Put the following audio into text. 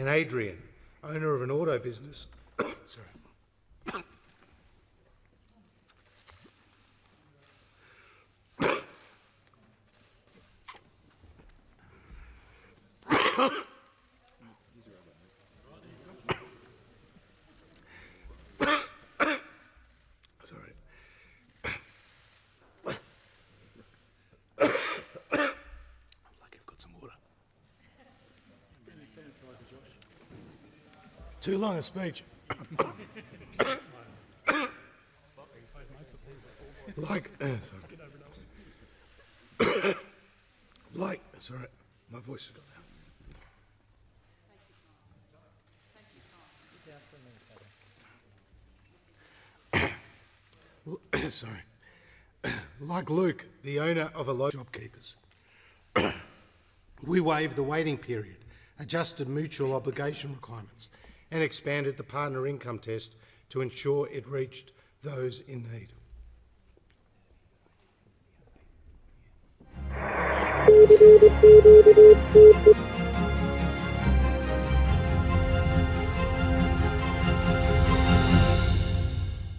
and Adrian, owner of an auto business. Sorry. Sorry. Lucky I've got some water. Too long a speech. Sorry, my voice has got down. Sorry. Like Luke, the owner of a lot of shopkeepers, we waived the waiting period, adjusted mutual obligation requirements, and expanded the partner income test to ensure it reached those in need.